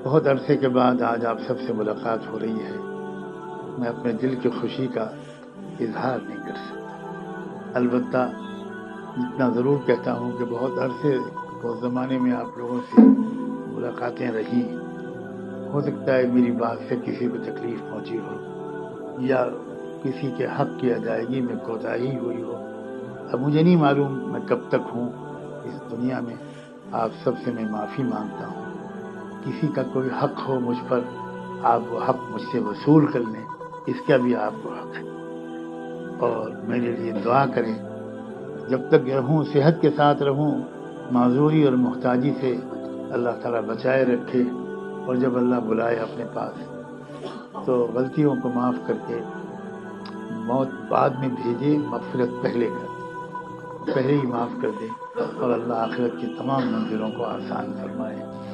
बहुत अरसे के बाद आज आप सबसे मुलाकात हो रही है। मैं अपने दिल की खुशी का इज़हार नहीं कर सकता। अलबत्ता इतना ज़रूर कहता हूँ कि बहुत ज़माने में आप लोगों से मुलाकातें रहीं। हो सकता है मेरी बात से किसी को तकलीफ़ पहुँची हो या किसी के हक़ की अदायगी में कोताही हुई हो। अब मुझे नहीं मालूम मैं कब तक हूँ इस दुनिया में। आप सबसे मैं माफ़ी माँगता हूँ। किसी का कोई हक़ हो मुझ पर, आप वो हक़ मुझसे वसूल कर लें, इसका भी आपको हक़ है। और मेरे लिए दुआ करें, जब तक रहूँ, सेहत के साथ रहूँ, माज़ूरी और मुहताजी से अल्लाह ताला बचाए रखे। और जब अल्लाह बुलाए अपने पास, तो गलतियों को माफ़ करके मौत बाद में भेजे, मग़फ़िरत पहले कर दे, पहले ही माफ़ कर दे और अल्लाह आखिरत की तमाम मंज़िलों को आसान फरमाए।